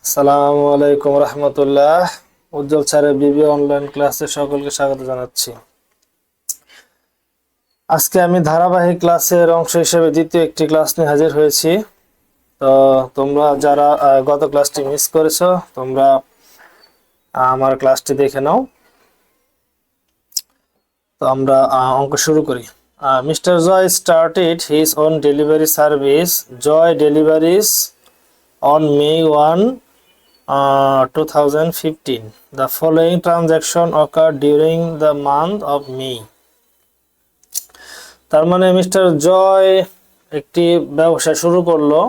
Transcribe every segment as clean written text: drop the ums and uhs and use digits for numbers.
আসসালামু আলাইকুম রহমতুল্লাহ। উজ্জ্বল স্যারের বিবি অনলাইন ক্লাসে সকলকে স্বাগত জানাচ্ছি। আজকে আমি ধারাবাহিক ক্লাসের অংশ হিসেবে দ্বিতীয় একটি ক্লাস নিয়ে হাজির হয়েছি। তো তোমরা যারা গত ক্লাসটি মিস করেছো, তোমরা আমার ক্লাসটি দেখে নাও। তো আমরা অঙ্ক শুরু করি। Mister Joy started his own delivery service Joy deliveries on May 1, 2015. The following transaction occurred during the month of May. তার মানে মিস্টার জয় একটি ব্যবসা শুরু করলো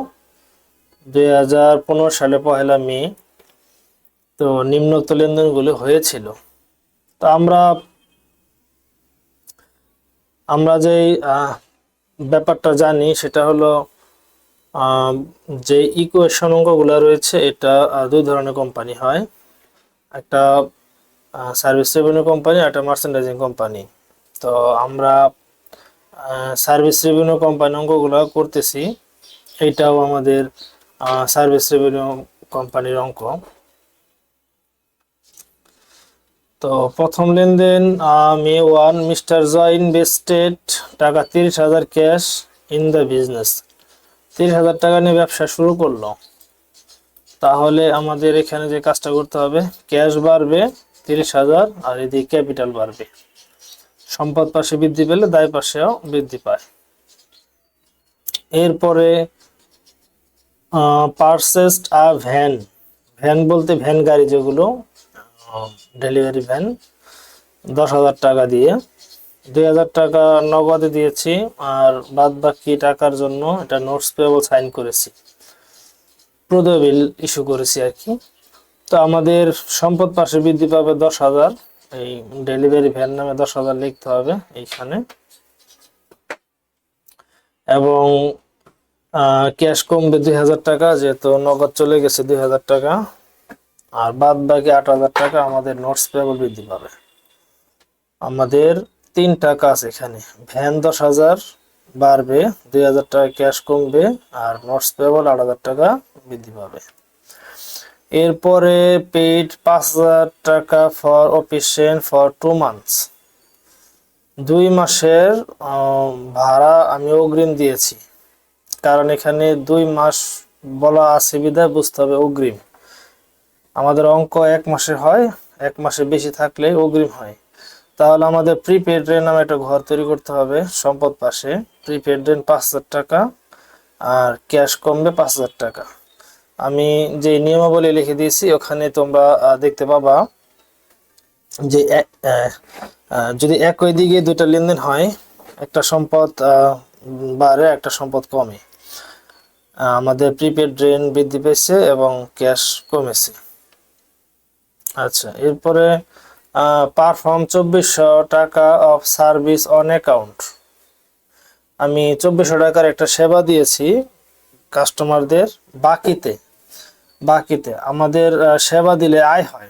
2015 সালে 1 মে। তো নিম্নোক্ত লেনদেনগুলো হয়েছিল। তো আমরা যে ব্যাপারটা জানি সেটা হলো যে ইকুয়েশন অঙ্কগুলো রয়েছে, এটা দুই ধরনের কোম্পানি হয়। একটা সার্ভিস রেভিনিউ কোম্পানি, একটা মার্চেন্ডাইজিং কোম্পানি। তো আমরা সার্ভিস রেভিনিউ কোম্পানি অঙ্কগুলো করতেছি। এইটাও আমাদের সার্ভিস রেভিনিউ কোম্পানির অঙ্ক। তো প্রথম লেনদেন May 1, মিস্টার জয় ইনভেস্টেড টাকা 30,000 ক্যাশ ইন দ্য বিজনেস। 30,000 টাকা নিয়ে ব্যবসা শুরু করলো। তাহলে আমাদের এখানে যে কাজটা করতে হবে, ক্যাশ বাড়বে 30,000 আর এদিকে ক্যাপিটাল বাড়বে। সম্পদ পাশে বৃদ্ধি পেলে দায় পাশেও বৃদ্ধি পায়। এরপরে পারচেসড আ ভ্যান। ভ্যান বলতে ভ্যান গাড়ি, যেগুলো ডেলিভারি ভ্যান, 10,000 টাকা দিয়ে। 2,000 টাকা নগদে দিয়েছি, আর বাদ বাকি টাকার জন্য এটা নোটস পেয়েবল সাইন করেছি, প্রদেয় বিল ইস্যু করেছি আর কি। তো আমাদের সম্পদ পাশে বৃদ্ধি পাবে 10,000। এই ডেলিভারি ভ্যান নামে 10,000 লিখতে হবে এইখানে। এবং ক্যাশ কমবে 2,000 টাকা, যেহেতু নগদ চলে গেছে 2,000 টাকা। আর বাদ বাকি 8,000 টাকা আমাদের নোটস পেয়েবল বৃদ্ধি পাবে। আমাদের তিনটা কাজ এখানে, ভ্যান 10,000 বাড়বে, 2,000 টাকা ক্যাশ কমবে, আর নোটস পেয়েবল 8,000 টাকা বৃদ্ধি পাবে। এরপরে পেইড 5,000 টাকা ফর অফিসিয়াল ফর 2 মান্থস। 2 মাসের ভাড়া আমি অগ্রিম দিয়েছি, কারণ এখানে 2 মাস বলা আছে বিধায় বুঝতে হবে অগ্রিম। আমাদের অঙ্ক 1 মাসে হয়, 1 মাসে বেশি থাকলে অগ্রিম হয়। তাহলে আমাদের প্রিপেড রেন্ট নামে একটা ঘর তৈরি করতে হবে সম্পদ পাশে। প্রিপেড রেন্ট 5,000 টাকা আর ক্যাশ কমবে 5,000 টাকা। আমি যে নিয়মাবলী লিখে দিয়েছি ওখানে তোমরা দেখতে পাবা যে যদি একই দিকে দুইটা লেনদেন হয়, একটা সম্পদ বাড়ে, একটা সম্পদ কমে। আমাদের প্রিপেড রেন্ট বৃদ্ধি পেয়েছে এবং ক্যাশ কমেছে। আচ্ছা, এরপরে পারফর্ম 2,400 টাকা অফ সার্ভিস অন অ্যাকাউন্ট। আমি 2,400 টাকার একটা সেবা দিয়েছি কাস্টমারদের বাকিতে। আমাদের সেবা দিলে আয় হয়,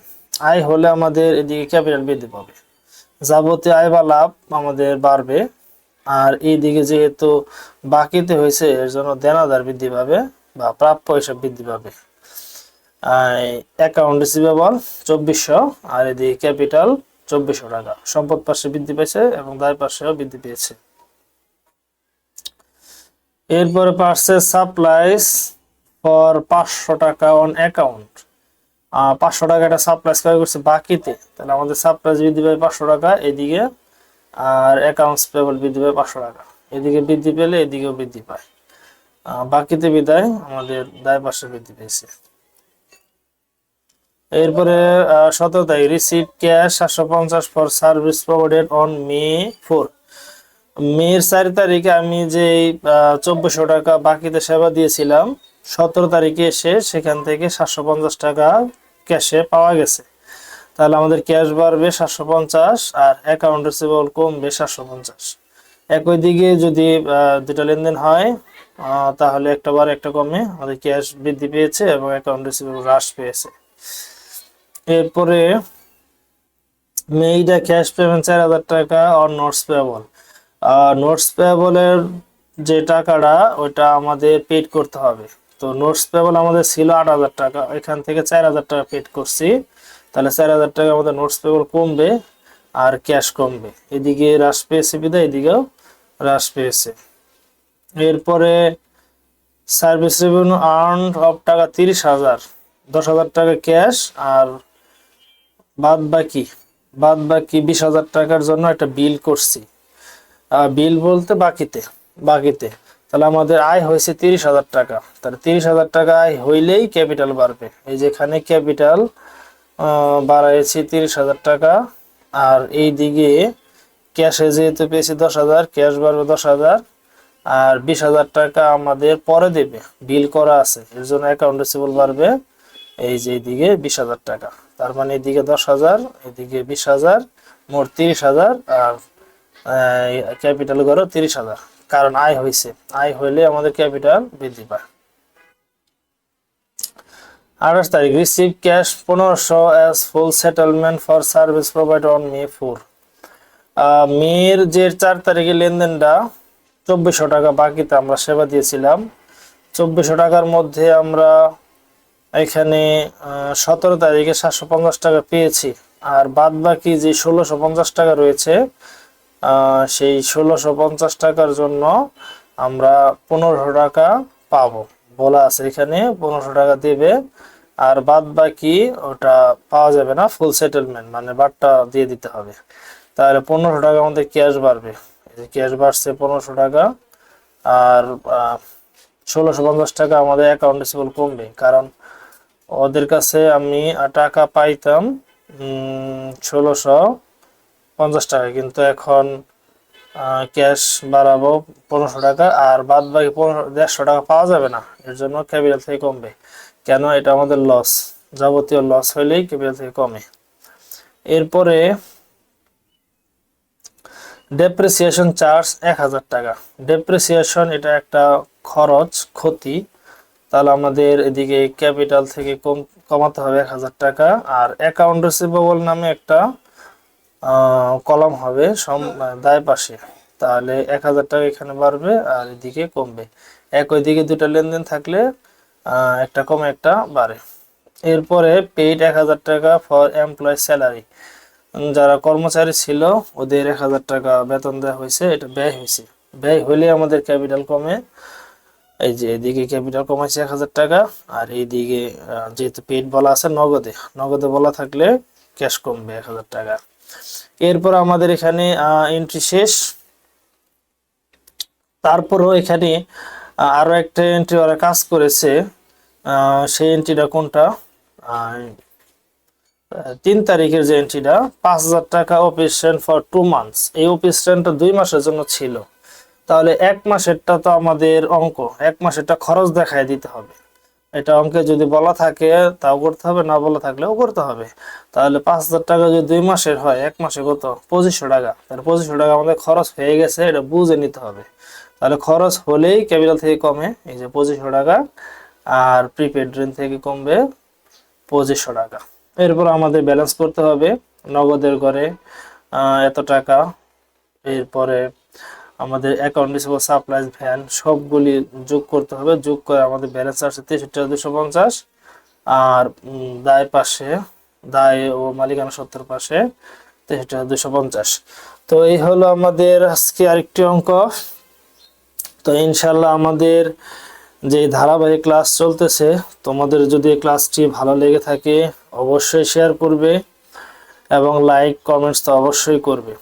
আয় হলে আমাদের এদিকে ক্যাপিটাল বৃদ্ধি পাবে, যাবতীয় আয় বা লাভ আমাদের বাড়বে। আর এইদিকে যেহেতু বাকিতে হয়েছে, এর জন্য দেনাদার বৃদ্ধি পাবে বা প্রাপ্য হিসাব বৃদ্ধি পাবে। অ্যাকাউন্ট রিসিভেবল 2,400 আর এদিকে ক্যাপিটাল 2,400 টাকা। সম্পদ পাশে বৃদ্ধি পেয়েছে এবং দায় পাশেও বৃদ্ধি পেয়েছে। এরপরে পারচেজ সাপ্লাইজ ফর 500 টাকা অন অ্যাকাউন্ট। 500 টাকা একটা সাপ্লাইজ ক্রয় করছে বাকিতে, তাহলে আমাদের সাপ্লাইজ বৃদ্ধি পাবে 500 টাকা এদিকে, আর অ্যাকাউন্টস পেবল বৃদ্ধি পাবে 500 টাকা। এদিকে বৃদ্ধি পেলে এদিকেও বৃদ্ধি পায়, বাকিতে বিদায় আমাদের দায় পাশে বৃদ্ধি পেয়েছে। এরপরে 17 তারিখ receive cash 750 for service provided on May 4। মের 4 তারিখে আমি যে 2,400 টাকা বাকিতে সেবা দিয়েছিলাম, 17 তারিখে এসে সেখান থেকে 750 টাকা ক্যাশে পাওয়া গেছে। তাহলে আমাদের ক্যাশ বাড়বে 750 আর অ্যাকাউন্ট রিসিভেবল কমবে 750। একই দিকে যদি দুটা লেনদেন হয়, তাহলে একটা বাড়ে একটা কমে, আমাদের ক্যাশ বৃদ্ধি পেয়েছে এবং অ্যাকাউন্ট রিসিভেবল হ্রাস পেয়েছে। এরপরে মেইডা ক্যাশ পেমেন্ট 4,000 টাকা অন নোটস পেয়েবল। নোটস পেয়েবলের যে টাকাটা ওইটা আমাদের পেড করতে হবে। তো তো নোটস পেবল আমাদের ছিল 8,000 টাকা, এখান থেকে 4,000 টাকা পেড করছি, তাহলে 4,000 টাকা আমাদের নোটস পেবল কমবে আর ক্যাশ কমবে। এদিকে হ্রাস পেয়েছে বিদায় এদিকেও হ্রাস পেয়েছে। এরপরে সার্ভিস রেভিনিউ আর্ন অফ টাকা 30,000, 10,000 টাকা ক্যাশ আর বাদ বাকি 20,000 টাকার জন্য একটা বিল করছি। বিল বলতে বাকিতে তাহলে আমাদের আয় হয়েছে 30,000 টাকা। তাহলে 30,000 টাকা আয় হইলেই ক্যাপিটাল বাড়বে। এই যেখানে ক্যাপিটাল বাড়াইছি 30,000 টাকা, আর এই দিকে ক্যাশে যেহেতু পেয়েছি 10,000, ক্যাশ বাড়বে 10,000, আর 20,000 টাকা আমাদের পরে দেবে, বিল করা আছে, এর জন্য অ্যাকাউন্ট রিসিভেবল বাড়বে। এই যে এইদিকে 20,000 টাকা, তার মানে এদিকে 10,000, এদিকে 20,000, মোট 30,000, আর ক্যাপিটাল করো 30,000, কারণ আয় হয়েছে। আয় হইলে আমাদের ক্যাপিটাল বৃদ্ধি পায়। 28 তারিখ receive cash 1500 as full settlement for service provided on May 4। মের যে 4 তারিখে লেনদেনটা 2400 টাকা বাকিতে আমরা সেবা দিয়েছিলাম। 2400 টাকার মধ্যে আমরা এখানে 17 তারিখে 750 টাকা পেয়েছি, আর বাদ বাকি যে 1650 টাকা রয়েছে সেই 1650 টাকার জন্য আমরা 1500 টাকা পাবো, বলা আছে এখানে 1500 টাকা দেবে, আর বাদ বাকি ওটা পাওয়া যাবে না, ফুল সেটেলমেন্ট মানে বারটা দিয়ে দিতে হবে। তাহলে 1500 টাকা আমাদের ক্যাশ বাড়বে, ক্যাশ বাড়ছে 1500 টাকা, আর 1650 টাকা আমাদের অ্যাকাউন্ট রিসিভেবল কমবে, কারণ ওদের কাছে আমি টাকা পাইতাম 1650 টাকা, কিন্তু এখন ক্যাশ বাড়াবো 1500 টাকা, আর বাদ বাকি 150 টাকা পাওয়া যাবে না, এর জন্য ক্যাপিটাল থেকে কমবে। কেন? এটা আমাদের লস, যাবতীয় লস হইলেই ক্যাপিটাল থেকে কমে। এরপরে ডেপ্রিসিয়েশন চার্জ 1000 টাকা। ডেপ্রিসিয়েশন এটা একটা খরচ, ক্ষতি, তাহলে আমাদের এদিকে ক্যাপিটাল থেকে কমাতে হবে 1000 টাকা। আর অ্যাকাউন্ট রিসিভেবল নামে একটা কলাম হবে দায় পাশে, তাহলে 1000 টাকা এখানে বাড়বে আর এদিকে কমবে। একই দিকে দুটা লেনদেন থাকলে একটা কমে একটা বাড়ে। এরপরে পেইড 1000 টাকা ফর এমপ্লয় স্যালারি, যারা কর্মচারী ছিল ওদের 1000 টাকা বেতন দেওয়া হয়েছে, এটা ব্যয় হয়েছে। ব্যয় হইলে আমাদের ক্যাপিটাল কমে। এই যে এদিকে ক্যাপিটাল কমাইছে 1000 টাকা, আর এইদিকে যেহেতু পেইড বলা আছে নগদে বলা থাকলে ক্যাশ কমবে 1000 টাকা। এরপর আমাদের এখানে এন্ট্রি শেষ। তারপরও এখানে আরো একটা এন্ট্রি ওরা কাজ করেছে, সেই এন্ট্রিটা কোনটা? 3 তারিখের যে এন্ট্রিটা 5,000 টাকা অফিস রেন্ট ফর 2 মান্থস, এই অফিস রেন্টটা 2 মাসের জন্য ছিল। তাহলে 1 মাসেরটা তো আমাদের অঙ্ক, 1 মাসেরটা খরচ দেখায় দিতে হবে। এটা অঙ্কে যদি বলা থাকে তাও করতে হবে, না বলা থাকলেও করতে হবে। তাহলে 5,000 টাকা যদি 2 মাসের হয়, 1 মাসে কত? 2500 টাকা। তাহলে 2500 টাকা আমাদের খরচ হয়ে গেছে, এটা বুঝে নিতে হবে। তাহলে খরচ হলেই ক্যাপিটাল থেকে কমে, এই যে 2500 টাকা, আর প্রিপেড ঋণ থেকে কমবে 2500 টাকা। এরপর আমাদের ব্যালেন্স করতে হবে, নগদের ঘরে এত টাকা, এরপরে আমাদের অ্যাকাউন্ট রিসিভেবল, সাপ্লাইজ, ভ্যান সবগুলি যোগ করতে হবে। যোগ করে আমাদের ব্যালেন্স আসছে 63,250, আর দায় ও মালিকানা সত্ত্বের পাশে 63,250। তো এই হলো আমাদের আজকে আরেকটি অঙ্ক। তো ইনশাল্লাহ আমাদের যে ধারাবাহিক ক্লাস চলতেছে, তোমাদের যদি ক্লাসটি ভালো লেগে থাকে অবশ্যই শেয়ার করবে এবং লাইক কমেন্টস তো অবশ্যই করবে।